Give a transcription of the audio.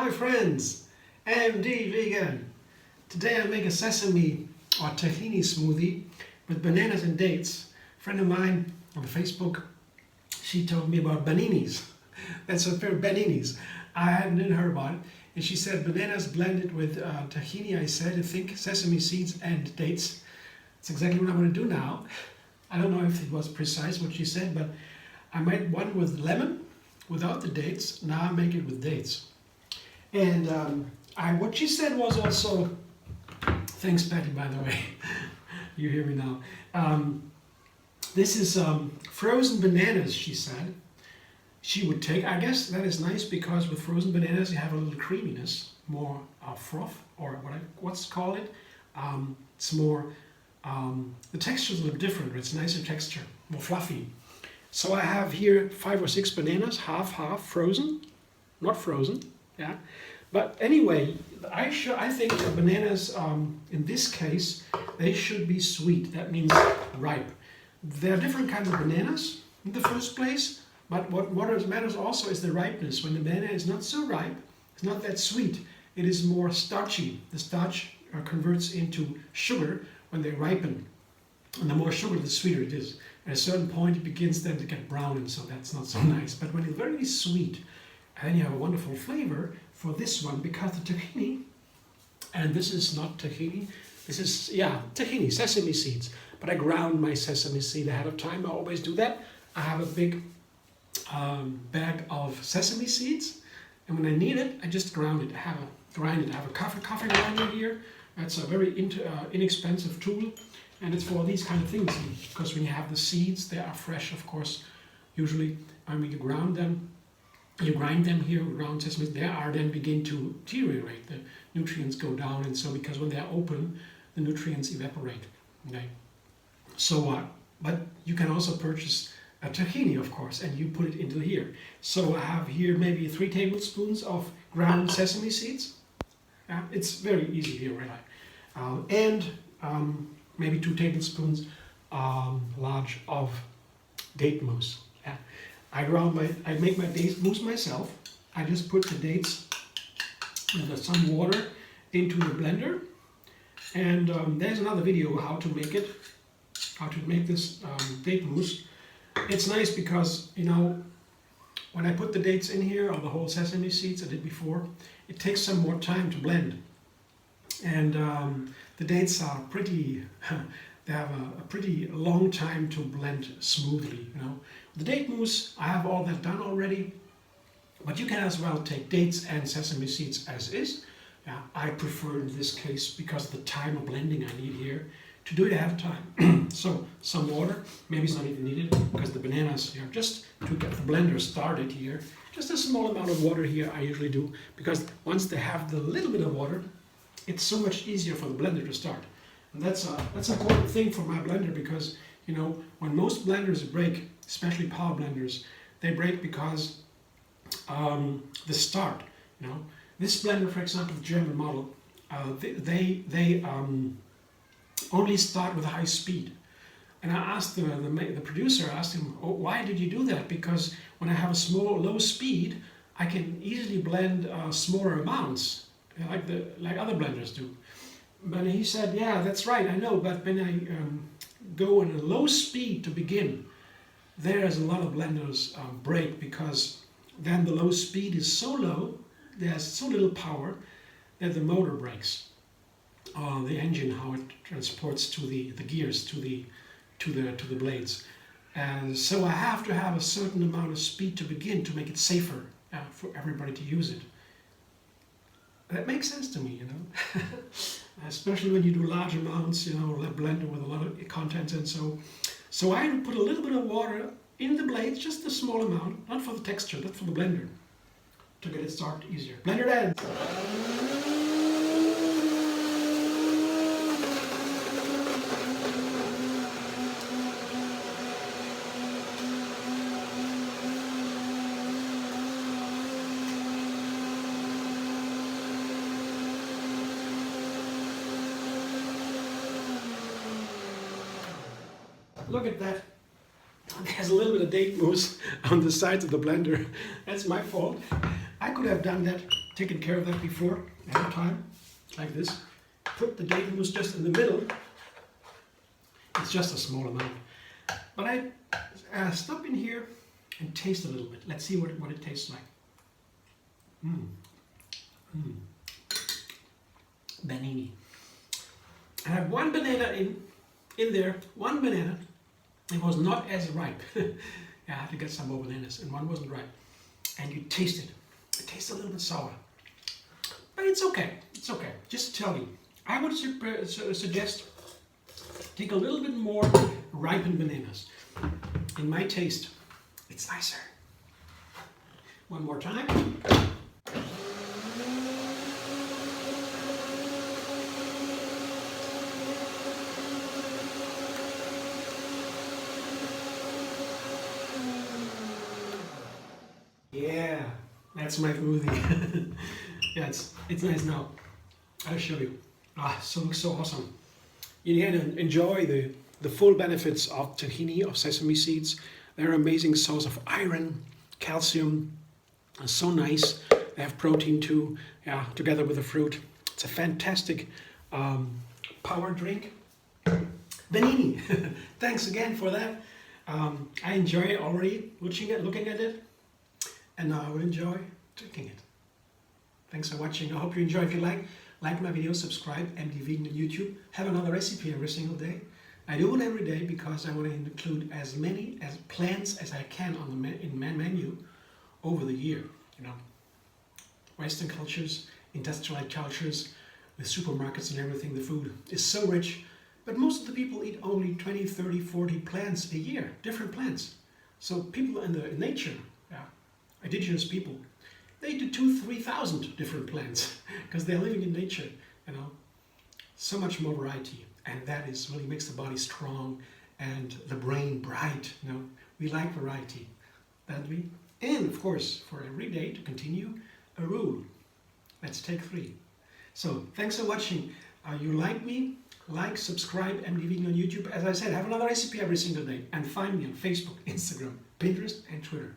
my friends, MD Vegan. Today I make a sesame or tahini smoothie with bananas and dates. A friend of mine on Facebook, she told me about baninis. That's her favorite, baninis. I hadn't heard about it. And she said bananas blended with tahini. I said, I think sesame seeds and dates. That's exactly what I'm going to do now. I don't know if it was precise what she said, but I made one with lemon without the dates. Now I make it with dates. And what she said was also, thanks Patty by the way, you hear me now. This is frozen bananas, she said. She would take, I guess that is nice because with frozen bananas you have a little creaminess, more froth, or what's called it. It's more, the texture is a little different, it's nicer texture, more fluffy. So I have here 5 or 6 bananas, half frozen, not frozen, yeah. But anyway, I think the bananas, in this case, they should be sweet. That means ripe. There are different kinds of bananas in the first place, but what matters also is the ripeness. When the banana is not so ripe, it's not that sweet. It is more starchy. The starch converts into sugar when they ripen. And the more sugar, the sweeter it is. At a certain point, it begins then to get brown, and so that's not so nice. But when it's very sweet, and you have a wonderful flavor for this one, because the tahini, and this is not tahini, this is, yeah, tahini, sesame seeds. But I ground my sesame seed ahead of time. I always do that. I have a big bag of sesame seeds, and when I need it, I just ground it. I have a coffee grinder here. That's a very inexpensive tool. And it's for these kind of things, because when you have the seeds, they are fresh, of course, usually. And when you grind them here, ground sesame, they are then begin to deteriorate. The nutrients go down, and so because when they are open, the nutrients evaporate. Okay. So, but you can also purchase a tahini, of course, and you put it into here. So I have here maybe 3 tablespoons of ground sesame seeds. Yeah, it's very easy here, really. And maybe 2 tablespoons large of date mousse. Yeah. I make my date mousse myself. I just put the dates with some water into the blender. And there's another video how to make it, how to make this date mousse. It's nice because, you know, when I put the dates in here, or the whole sesame seeds I did before, it takes some more time to blend. And the dates are pretty, they have a pretty long time to blend smoothly, you know. The date mousse, I have all that done already, but you can as well take dates and sesame seeds as is. Yeah, I prefer in this case, because of the time of blending I need here, to do it ahead of time. So some water, maybe it's not even needed, because the bananas here, just to get the blender started here, just a small amount of water here I usually do, because once they have the little bit of water, it's so much easier for the blender to start. And that's an important thing for my blender, because, you know, when most blenders break, especially power blenders, they break because the start, you know. This blender, for example, the German model, they only start with high speed. And I asked the producer, I asked him, oh, why did you do that? Because when I have a low speed, I can easily blend smaller amounts, like other blenders do. But he said, yeah, that's right, I know, but when I go in a low speed to begin, there's a lot of blenders break, because then the low speed is so low, there's so little power that the motor breaks. The engine, how it transports to the gears, to the blades. And so I have to have a certain amount of speed to begin to make it safer for everybody to use it. That makes sense to me, you know. Especially when you do large amounts, you know, a blender with a lot of contents, and so I put a little bit of water in the blades, just a small amount, not for the texture, but for the blender, to get it started easier. Blender ends. Look at that. There's a little bit of date mousse on the sides of the blender. That's my fault. I could have done that taken care of that before, ahead of time, like this. Put the date mousse just in the middle. It's just a small amount. But I stop in here and taste a little bit. Let's see what it tastes like. Banini. I have one banana in there, one banana. It was not as ripe. I had to get some more bananas, and one wasn't ripe. And you taste it. It tastes a little bit sour. But it's okay. It's okay. Just tell you. I would suggest take a little bit more ripened bananas. In my taste, it's nicer. One more time. Yeah, that's my smoothie. Yeah, it's nice now. I'll show you. So looks so awesome. You can enjoy the full benefits of tahini, of sesame seeds. They're an amazing source of iron, calcium. So nice. They have protein too. Yeah, together with the fruit. It's a fantastic power drink. Banini. Thanks again for that. I enjoy it already, looking at it. And now I will enjoy drinking it. Thanks for watching. I hope you enjoy. If you like my video, subscribe, MD Vegan on YouTube. Have another recipe every single day. I do it every day because I want to include as many plants as I can on the menu over the year. You know, Western cultures, industrialized cultures, the supermarkets and everything, the food is so rich. But most of the people eat only 20, 30, 40 plants a year, different plants. So people in nature, indigenous people, they do 2,000 to 3,000 different plants because they're living in nature, you know. So much more variety, and that really makes the body strong and the brain bright. You know, we like variety, don't we? And of course, for every day to continue a rule. Let's take 3. So thanks for watching. You like me? Like, subscribe, MD Vegan on YouTube. As I said, have another recipe every single day, and find me on Facebook, Instagram, Pinterest, and Twitter.